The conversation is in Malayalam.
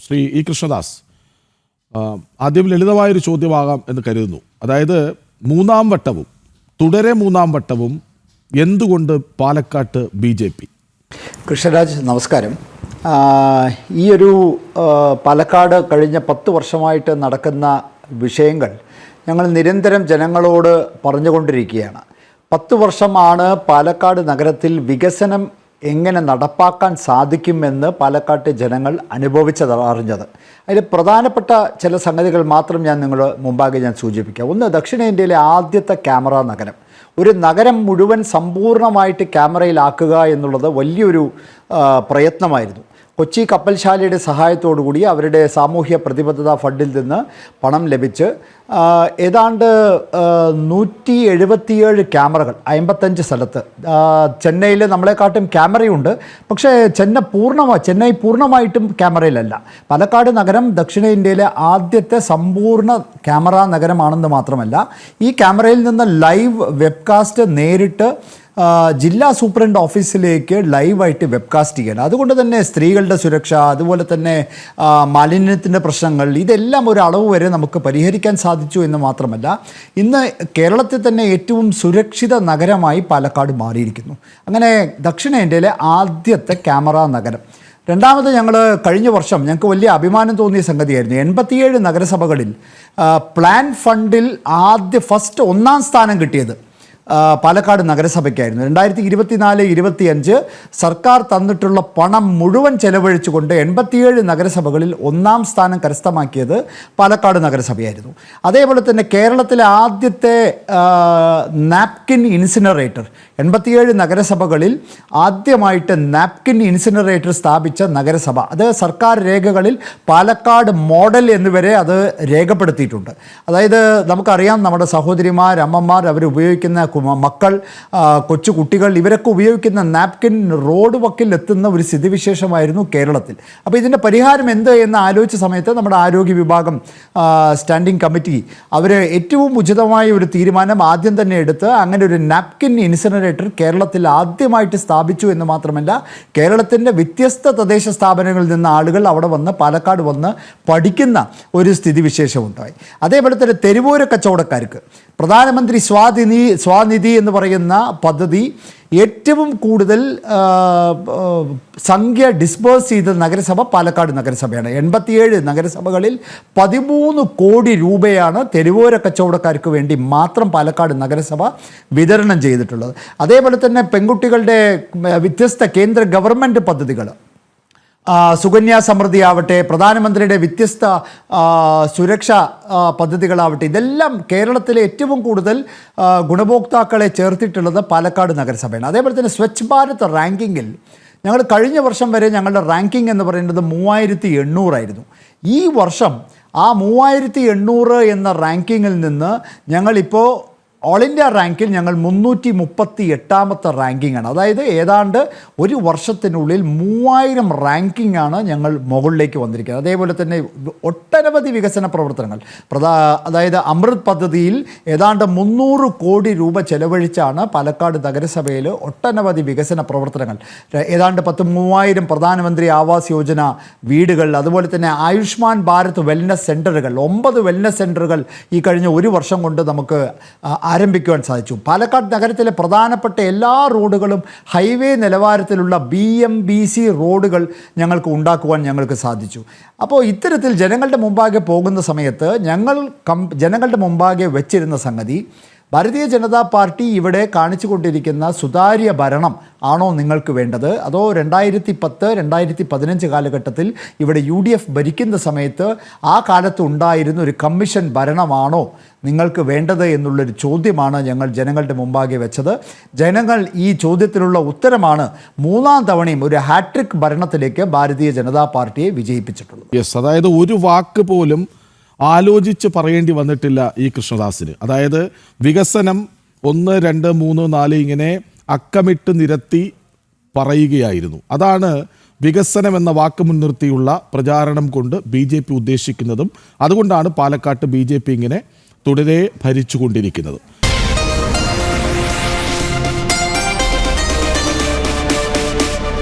ശ്രീ ഇ കൃഷ്ണദാസ്, ആദ്യം ലളിതമായൊരു ചോദ്യമാകാം എന്ന് കരുതുന്നു. അതായത് മൂന്നാം വട്ടവും തുടരെ മൂന്നാം വട്ടവും എന്തുകൊണ്ട് പാലക്കാട്ട് BJP? കൃഷ്ണരാജ് നമസ്കാരം. ഈ ഒരു പാലക്കാട് കഴിഞ്ഞ 10 വർഷമായിട്ട് നടക്കുന്ന വിഷയങ്ങൾ ഞങ്ങൾ നിരന്തരം ജനങ്ങളോട് പറഞ്ഞുകൊണ്ടിരിക്കുകയാണ്. 10 വർഷമാണ് പാലക്കാട് നഗരത്തിൽ വികസനം എങ്ങനെ നടപ്പാക്കാൻ സാധിക്കുമെന്ന് പാലക്കാട്ട് ജനങ്ങൾ അറിഞ്ഞത്. അതിൽ പ്രധാനപ്പെട്ട ചില സംഗതികൾ മാത്രം ഞാൻ മുമ്പാകെ സൂചിപ്പിക്കാം. ഒന്ന്, ദക്ഷിണേന്ത്യയിലെ ആദ്യത്തെ ക്യാമറ നഗരം. ഒരു നഗരം മുഴുവൻ സമ്പൂർണ്ണമായിട്ട് ക്യാമറയിലാക്കുക എന്നുള്ളത് വലിയൊരു പ്രയത്നമായിരുന്നു. കൊച്ചി കപ്പൽശാലയുടെ സഹായത്തോടുകൂടി അവരുടെ സാമൂഹ്യ പ്രതിബദ്ധതാ ഫണ്ടിൽ നിന്ന് പണം ലഭിച്ച് ഏതാണ്ട് 177 ക്യാമറകൾ 55 സ്ഥലത്ത്. ചെന്നൈയിൽ നമ്മളെക്കാട്ടും ക്യാമറയുണ്ട്, പക്ഷേ ചെന്നൈ പൂർണ്ണമായിട്ടും ക്യാമറയിലല്ല. പാലക്കാട് നഗരം ദക്ഷിണേന്ത്യയിലെ ആദ്യത്തെ സമ്പൂർണ്ണ ക്യാമറ നഗരമാണെന്ന് മാത്രമല്ല, ഈ ക്യാമറയിൽ നിന്ന് ലൈവ് വെബ്കാസ്റ്റ് നേരിട്ട് ജില്ലാ സൂപ്രണ്ട് ഓഫീസിലേക്ക് ലൈവായിട്ട് വെബ്കാസ്റ്റ് ചെയ്യണം. അതുകൊണ്ട് തന്നെ സ്ത്രീകളുടെ സുരക്ഷ, അതുപോലെ തന്നെ മാലിന്യത്തിൻ്റെ പ്രശ്നങ്ങൾ, ഇതെല്ലാം ഒരു അളവ് വരെ നമുക്ക് പരിഹരിക്കാൻ സാധിച്ചു എന്ന് മാത്രമല്ല, ഇന്ന് കേരളത്തിൽ തന്നെ ഏറ്റവും സുരക്ഷിത നഗരമായി പാലക്കാട് മാറിയിരിക്കുന്നു. അങ്ങനെ ദക്ഷിണേന്ത്യയിലെ ആദ്യത്തെ ക്യാമറ നഗരം. രണ്ടാമത്, കഴിഞ്ഞ വർഷം ഞങ്ങൾക്ക് വലിയ അഭിമാനം തോന്നിയ സംഗതിയായിരുന്നു. 87 നഗരസഭകളിൽ പ്ലാൻ ഫണ്ടിൽ ഫസ്റ്റ് 1ാം സ്ഥാനം കിട്ടിയത് പാലക്കാട് നഗരസഭയ്ക്കായിരുന്നു. 2024-25 സർക്കാർ തന്നിട്ടുള്ള പണം മുഴുവൻ ചെലവഴിച്ചുകൊണ്ട് 87 നഗരസഭകളിൽ 1ാം സ്ഥാനം കരസ്ഥമാക്കിയത് പാലക്കാട് നഗരസഭയായിരുന്നു. അതേപോലെ തന്നെ കേരളത്തിലെ ആദ്യത്തെ നാപ്കിൻ ഇൻസിനറേറ്റർ, 87 നഗരസഭകളിൽ ആദ്യമായിട്ട് നാപ്കിൻ ഇൻസിനറേറ്റർ സ്ഥാപിച്ച നഗരസഭ. അത് സർക്കാർ രേഖകളിൽ പാലക്കാട് മോഡൽ എന്നിവരെ അത് രേഖപ്പെടുത്തിയിട്ടുണ്ട്. അതായത് നമുക്കറിയാം, നമ്മുടെ സഹോദരിമാർ, അമ്മമാർ, അവരുപയോഗിക്കുന്ന മക്കൾ, കൊച്ചു കുട്ടികൾ, ഇവരൊക്കെ ഉപയോഗിക്കുന്ന നാപ്കിൻ റോഡ് വക്കിൽ എത്തുന്ന ഒരു സ്ഥിതിവിശേഷമായിരുന്നു കേരളത്തിൽ. അപ്പോൾ ഇതിൻ്റെ പരിഹാരം എന്ത് എന്ന് ആലോചിച്ച സമയത്ത് നമ്മുടെ ആരോഗ്യ വിഭാഗം സ്റ്റാൻഡിംഗ് കമ്മിറ്റി അവർ ഏറ്റവും ഉചിതമായ ഒരു തീരുമാനം ആദ്യം തന്നെ എടുത്ത് അങ്ങനെ ഒരു നാപ്കിൻ ഇൻസിനറേറ്റർ കേരളത്തിൽ ആദ്യമായിട്ട് സ്ഥാപിച്ചു എന്ന് മാത്രമല്ല, കേരളത്തിൻ്റെ വ്യത്യസ്ത തദ്ദേശ സ്ഥാപനങ്ങളിൽ നിന്ന് ആളുകൾ അവിടെ വന്ന് പാലക്കാട് വന്ന് പഠിക്കുന്ന ഒരു സ്ഥിതിവിശേഷം ഉണ്ടായി. അതേപോലെ തന്നെ തെരുവോര കച്ചവടക്കാർക്ക് പ്രധാനമന്ത്രി സ്വാനിധി എന്ന് പറയുന്ന പദ്ധതി ഏറ്റവും കൂടുതൽ സംഖ്യ ഡിസ്ബേഴ്സ് ചെയ്ത നഗരസഭ പാലക്കാട് നഗരസഭയാണ്. 87 നഗരസഭകളിൽ 13 കോടി രൂപയാണ് തെരുവോര കച്ചവടക്കാർക്ക് വേണ്ടി മാത്രം പാലക്കാട് നഗരസഭ വിതരണം ചെയ്തിട്ടുള്ളത്. അതേപോലെ തന്നെ പെൺകുട്ടികളുടെ വ്യത്യസ്ത കേന്ദ്ര ഗവൺമെൻറ് പദ്ധതികൾ, സുകന്യാ സമൃദ്ധി ആവട്ടെ, പ്രധാനമന്ത്രിയുടെ വ്യത്യസ്ത സുരക്ഷാ പദ്ധതികളാവട്ടെ, ഇതെല്ലാം കേരളത്തിലെ ഏറ്റവും കൂടുതൽ ഗുണഭോക്താക്കളെ ചേർത്തിട്ടുള്ളത് പാലക്കാട് നഗരസഭയാണ്. അതേപോലെ തന്നെ സ്വച്ഛ് ഭാരത് റാങ്കിങ്ങിൽ ഞങ്ങൾ കഴിഞ്ഞ വർഷം വരെ ഞങ്ങളുടെ റാങ്കിങ് എന്ന് പറയുന്നത് 3800 ആയിരുന്നു. ഈ വർഷം ആ 3800 എന്ന റാങ്കിങ്ങിൽ നിന്ന് ഞങ്ങളിപ്പോൾ ഓൾ ഇന്ത്യ റാങ്കിൽ ഞങ്ങൾ 338ാമത്തെ റാങ്കിങ് ആണ്. അതായത് ഏതാണ്ട് ഒരു വർഷത്തിനുള്ളിൽ 3000 റാങ്കിങ് ആണ് ഞങ്ങൾ മുകളിലേക്ക് വന്നിരിക്കുന്നത്. അതേപോലെ തന്നെ ഒട്ടനവധി വികസന പ്രവർത്തനങ്ങൾ, അതായത് അമൃത് പദ്ധതിയിൽ ഏതാണ്ട് 300 കോടി രൂപ ചെലവഴിച്ചാണ് പാലക്കാട് നഗരസഭയിൽ ഒട്ടനവധി വികസന പ്രവർത്തനങ്ങൾ, ഏതാണ്ട് 3000 പ്രധാനമന്ത്രി ആവാസ് യോജന വീടുകൾ, അതുപോലെ തന്നെ ആയുഷ്മാൻ ഭാരത് വെൽനസ് സെൻ്ററുകൾ, 9 വെൽനസ് സെൻ്ററുകൾ ഈ കഴിഞ്ഞ ഒരു വർഷം കൊണ്ട് നമുക്ക് ആരംഭിക്കുവാൻ സാധിച്ചു. പാലക്കാട് നഗരത്തിലെ പ്രധാനപ്പെട്ട എല്ലാ റോഡുകളും ഹൈവേ നിലവാരത്തിലുള്ള BMBC റോഡുകൾ ഞങ്ങൾക്ക് സാധിച്ചു. അപ്പോൾ ഇത്തരത്തിൽ ജനങ്ങളുടെ മുമ്പാകെ പോകുന്ന സമയത്ത് ജനങ്ങളുടെ മുമ്പാകെ വെച്ചിരുന്ന സംഗതി, ഭാരതീയ ജനതാ പാർട്ടി ഇവിടെ കാണിച്ചു കൊണ്ടിരിക്കുന്ന സുതാര്യ ഭരണം ആണോ നിങ്ങൾക്ക് വേണ്ടത്, അതോ 2010-2015 കാലഘട്ടത്തിൽ ഇവിടെ UDF ഭരിക്കുന്ന സമയത്ത് ആ കാലത്ത് ഉണ്ടായിരുന്ന ഒരു കമ്മീഷൻ ഭരണമാണോ നിങ്ങൾക്ക് വേണ്ടത് എന്നുള്ളൊരു ചോദ്യമാണ് ഞങ്ങൾ ജനങ്ങളുടെ മുമ്പാകെ വെച്ചത്. ജനങ്ങൾ ഈ ചോദ്യത്തിനുള്ള ഉത്തരമാണ് 3ാം തവണയും ഒരു ഹാട്രിക് ഭരണത്തിലേക്ക് ഭാരതീയ ജനതാ പാർട്ടിയെ വിജയിപ്പിച്ചിട്ടുള്ളത്. യെസ്, അതായത് ഒരു വാക്ക് പോലും ആലോചിച്ച് പറയേണ്ടി വന്നിട്ടില്ല ഈ കൃഷ്ണദാസിന്. അതായത് വികസനം 1, 2, 3, 4 ഇങ്ങനെ അക്കമിട്ട് നിരത്തി പറയുകയായിരുന്നു. അതാണ് വികസനം എന്ന വാക്ക് മുൻനിർത്തിയുള്ള പ്രചാരണം കൊണ്ട് BJP ഉദ്ദേശിക്കുന്നതും. അതുകൊണ്ടാണ് പാലക്കാട്ട് BJP ഇങ്ങനെ തുടരെ ഭരിച്ചുകൊണ്ടിരിക്കുന്നത്.